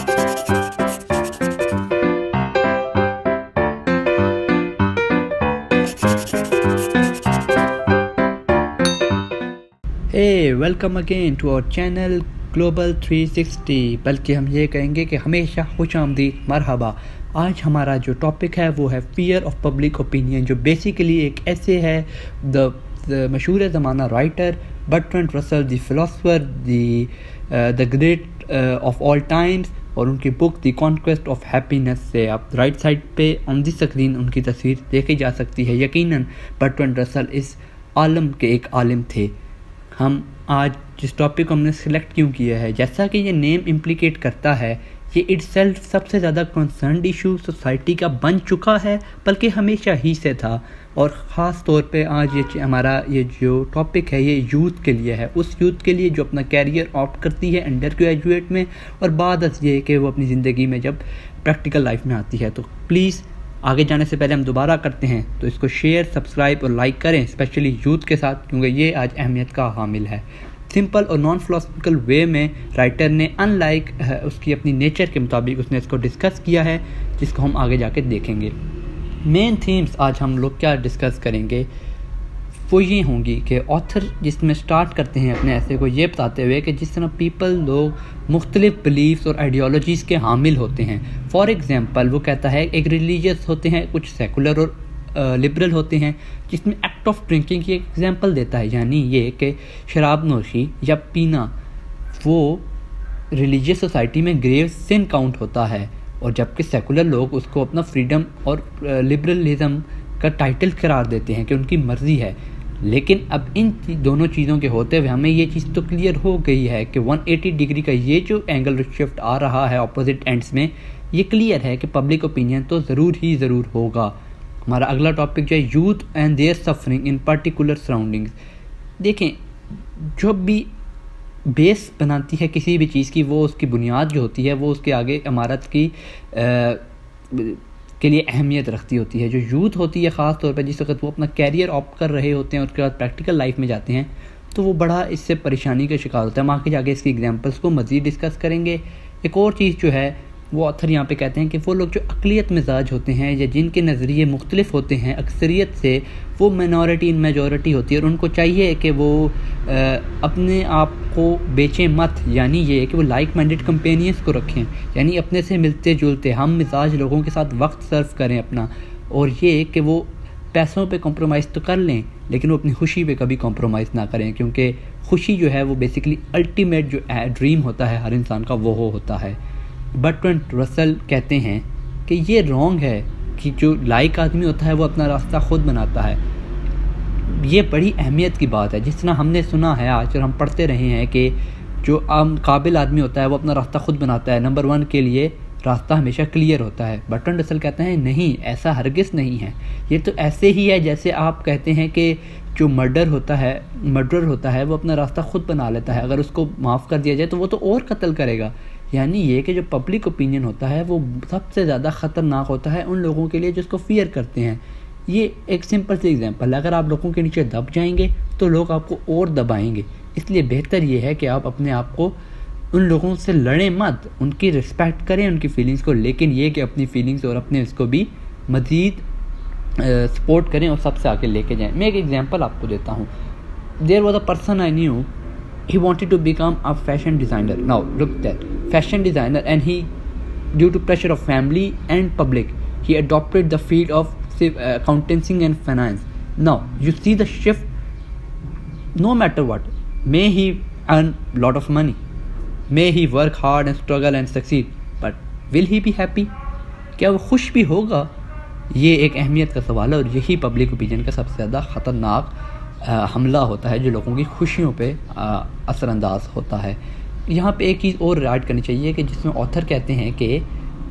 Hey, welcome again to our channel Global 360। बल्कि हम ये कहेंगे कि हमेशा खुशामदीद मरहबा। आज हमारा जो टॉपिक है वो है फियर ऑफ पब्लिक ओपिनियन, जो बेसिकली एक ऐसे है द मशहूर ज़माना writer Bertrand Russell, the philosopher, the great of all times, और उनकी book the conquest of happiness से आप राइट साइड पे ऑन द स्क्रीन उनकी तस्वीर देखी जा सकती है। यकीनन बर्ट्रैंड रसल इस आलम के एक आलिम थे। हम आज जिस टॉपिक को हमने सिलेक्ट क्यों किया है, जैसा कि ये नेम इम्प्लिकेट करता है, ये इटसेल्फ सबसे ज़्यादा कंसर्न्ड इशू सोसाइटी का बन चुका है, बल्कि हमेशा ही से था। और ख़ास तौर पे आज ये जो टॉपिक है ये यूथ के लिए है, उस यूथ के लिए जो अपना कैरियर ऑप्ट करती है अंडर ग्रेजुएट में, और बाद ये कि वो अपनी ज़िंदगी में जब प्रैक्टिकल लाइफ में आती है। तो प्लीज़ आगे जाने से पहले हम दोबारा करते हैं तो इसको शेयर, सब्सक्राइब और लाइक करें, स्पेशली यूथ के साथ, क्योंकि ये आज अहमियत का हामिल है। सिंपल और नॉन फिलोसफिकल वे में राइटर ने अनलाइक उसकी अपनी नेचर के मुताबिक उसने इसको डिस्कस किया है, जिसको हम आगे जाके देखेंगे। मेन थीम्स आज हम लोग क्या डिस्कस करेंगे वो ये होंगी कि ऑथर जिसमें स्टार्ट करते हैं अपने ऐसे को ये बताते हुए कि जिस तरह लोग मुख्तलिफ बिलीफ्स और आइडियोलॉजीज़ के हामिल होते हैं। फॉर एग्ज़ाम्पल वो कहता है एक रिलीजियस होते हैं, कुछ सेकुलर और लिबरल होते हैं, जिसमें एक्ट ऑफ ड्रिंकिंग की एग्जांपल देता है, यानी ये कि शराब नोशी या पीना वो रिलीजियस सोसाइटी में ग्रेव सिन काउंट होता है, और जबकि सेकुलर लोग उसको अपना फ्रीडम और लिबरलिज्म का टाइटल करार देते हैं कि उनकी मर्ज़ी है। लेकिन अब इन दोनों चीज़ों के होते हुए हमें ये चीज़ तो क्लियर हो गई है कि 180 डिग्री का ये जो एंगल शिफ्ट आ रहा है ऑपोजिट एंड्स में, ये क्लियर है कि पब्लिक ओपिनियन तो ज़रूर होगा। हमारा अगला टॉपिक जो है youth and their suffering in particular surroundings. देखें, जो भी बेस बनाती है किसी भी चीज़ की, वो उसकी बुनियाद जो होती है वो उसके आगे इमारत की के लिए अहमियत रखती होती है। जो यूथ होती है ख़ास तौर पर जिस वक्त वो अपना कैरियर ऑप्ट कर रहे होते हैं, उसके बाद प्रैक्टिकल लाइफ में जाते हैं, तो वो बड़ा इससे परेशानी का शिकार होता है। हम आगे जाके इसकी एग्जांपल्स को मज़ीद डिस्कस करेंगे। एक और चीज़ जो है वो ऑथर यहाँ पे कहते हैं कि वो लोग जो अक़लियत मिजाज होते हैं या जिनके नज़रिए मुख्तलिफ होते हैं अक्सरियत से, वो मिनॉरिटी इन मेजॉरिटी होती है, और उनको चाहिए कि वो अपने आप को बेचें मत, यानी ये है कि वो लाइक माइंडेड कंपेनियंस को रखें, यानी अपने से मिलते जुलते हम मिजाज लोगों के साथ वक्त सर्व करें अपना, और ये कि वो पैसों पे कॉम्प्रोमाइज़ तो कर लें लेकिन वो अपनी खुशी पे कभी कॉम्प्रोमाइज़ ना करें, क्योंकि खुशी जो है वो बेसिकली अल्टीमेट जो ड्रीम होता है हर इंसान का वो होता है। बर्ट्रैंड रसल कहते हैं कि ये रॉन्ग है कि जो लाइक आदमी होता है वो अपना रास्ता ख़ुद बनाता है। ये बड़ी अहमियत की बात है। जिस तरह हमने सुना है आज और हम पढ़ते रहे हैं कि जो आम काबिल आदमी होता है वो अपना रास्ता ख़ुद बनाता है, नंबर 1 के लिए रास्ता हमेशा क्लियर होता है। बर्ट्रैंड रसल कहते हैं नहीं, ऐसा हरगिज़ नहीं है। ये तो ऐसे ही है जैसे आप कहते हैं कि जो मर्डर होता है वो अपना रास्ता ख़ुद बना लेता है, अगर उसको माफ़ कर दिया जाए तो वो तो और कत्ल करेगा। यानी ये कि जो पब्लिक ओपिनियन होता है वो सबसे ज़्यादा ख़तरनाक होता है उन लोगों के लिए जिसको फ़ियर करते हैं। ये एक सिंपल सी एग्जांपल है, अगर आप लोगों के नीचे दब जाएंगे तो लोग आपको और दबाएंगे। इसलिए बेहतर ये है कि आप अपने आप को उन लोगों से लड़ें मत, उनकी रिस्पेक्ट करें उनकी फीलिंग्स को, लेकिन ये कि अपनी फीलिंग्स और अपने इसको भी मज़ीद सपोर्ट करें और सबसे आगे लेके जाएं। मैं एक एग्जांपल आपको देता हूँ। There was a person I knew, he wanted to become a fashion designer. Now look that fashion designer, and he, due to pressure of family and public, he adopted the field of accountancy and finance. Now you see the shift. No matter what, may he earn lot of money, may he work hard and struggle and succeed, but will he be happy? क्या वो खुश भी होगा? ये एक अहमियत का सवाल है, और यही पब्लिक ओपिनियन का सबसे ज़्यादा ख़तरनाक हमला होता है जो लोगों की खुशियों पे असरअंदाज होता है। यहाँ पे एक चीज़ और ऐड करनी चाहिए कि जिसमें ऑथर कहते हैं कि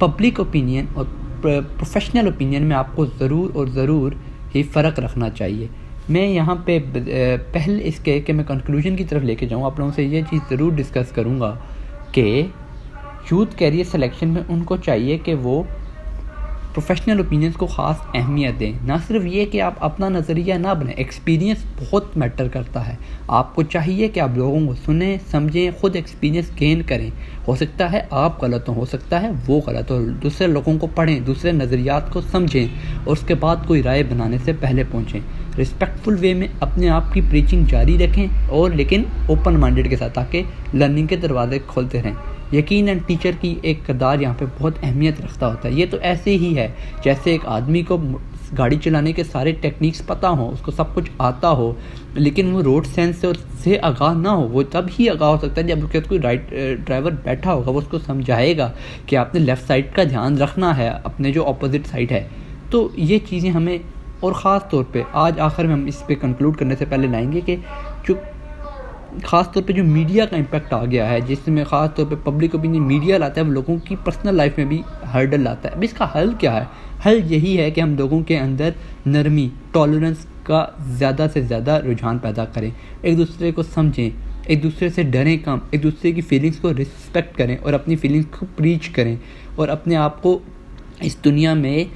पब्लिक ओपिनियन और प्रोफेशनल ओपिनियन में आपको ज़रूर ही फ़र्क रखना चाहिए। मैं यहाँ पे पहले इसके कि मैं कंक्लूजन की तरफ लेके जाऊँ, आप लोगों से ये चीज़ ज़रूर डिस्कस करूँगा कि यूथ कैरियर सिलेक्शन में उनको चाहिए कि वो प्रोफेशनल ओपिनियंस को ख़ास अहमियत दें। ना सिर्फ ये कि आप अपना नज़रिया ना बनाएं, एक्सपीरियंस बहुत मैटर करता है। आपको चाहिए कि आप लोगों को सुनें, समझें, ख़ुद एक्सपीरियंस गेन करें। हो सकता है आप गलत हो सकता है वो गलत हो। दूसरे लोगों को पढ़ें, दूसरे नज़रियात को समझें और उसके बाद कोई राय बनाने से पहले पहुँचें। रिस्पेक्टफुल वे में अपने आप की प्रीचिंग जारी रखें और लेकिन ओपन माइंडेड के साथ, ताकि लर्निंग के दरवाजे खोलते रहें। यकीनन टीचर की एक किरदार यहाँ पे बहुत अहमियत रखता होता है। ये तो ऐसे ही है जैसे एक आदमी को गाड़ी चलाने के सारे टेक्निक्स पता हो, उसको सब कुछ आता हो, लेकिन वो रोड सेंस से आगाह ना हो। वो तब ही आगाह हो सकता है जब उसके साथ कोई ड्राइवर बैठा होगा, वो उसको समझाएगा कि आपने लेफ़्ट साइड का ध्यान रखना है, अपने जो अपोजिट साइड है। तो ये चीज़ें हमें, और ख़ास तौर पे आज आखिर में हम इस पे कंक्लूड करने से पहले लाएंगे कि जो ख़ास तौर पे जो मीडिया का इम्पैक्ट आ गया है, जिसमें ख़ास तौर पे पब्लिक ओपिनियन मीडिया लाता है, वो लोगों की पर्सनल लाइफ में भी हर्डल लाता है। अब इसका हल क्या है? हल यही है कि हम लोगों के अंदर नरमी, टॉलरेंस का ज़्यादा से ज़्यादा रुझान पैदा करें, एक दूसरे को समझें, एक दूसरे से डरें कम, एक दूसरे की फीलिंग्स को रिस्पेक्ट करें और अपनी फीलिंग्स को प्रीच करें और अपने आप को इस दुनिया में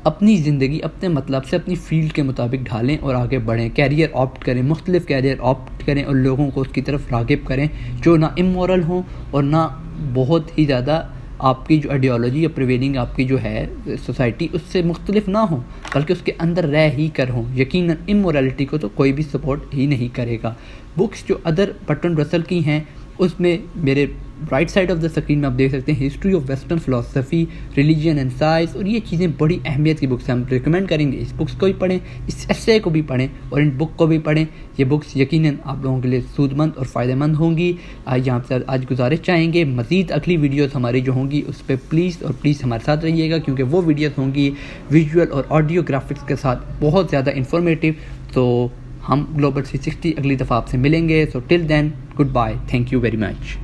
अपनी ज़िंदगी अपने मतलब से अपनी फ़ील्ड के मुताबिक ढालें और आगे बढ़ें। कैरियर ऑप्ट करें, मुख्तलिफ़ कैरियर ऑप्ट करें और लोगों को उसकी तरफ राग़िब करें जो ना इमोरल हों और ना बहुत ही ज़्यादा आपकी जो आइडियोलॉजी या प्रिवेलिंग आपकी जो है सोसाइटी उससे मुख्तलिफ ना हो, बल्कि उसके अंदर रह ही कर हों। यकीनन इमोरलिटी को तो कोई भी सपोर्ट ही नहीं करेगा। बुक्स जो अदर बर्ट्रैंड रसल की हैं, उसमें मेरे right side of the screen में आप देख सकते हैं history of western philosophy, religion and science, और ये चीज़ें बड़ी अहमियत की बुक्स हैं। हम रिकमेंड करेंगे इस बुक्स को भी पढ़ें, इस एस्से को भी पढ़ें और इन बुक को भी पढ़ें। ये बुक्स यकीनन आप लोगों के लिए सूदमंद और फ़ायदेमंद होंगी। यहाँ से आज गुजारिश चाहेंगे मज़ीद अगली वीडियोस हमारी जो होंगी उस पर प्लीज़ हमारे साथ रहिएगा, क्योंकि वो वीडियोस होंगी विजुअल और ऑडियो ग्राफिक्स के साथ बहुत ज़्यादा इंफॉर्मेटिव। तो हम ग्लोबल 360 अगली दफ़ा आपसे मिलेंगे। So till then, good bye, thank you very much.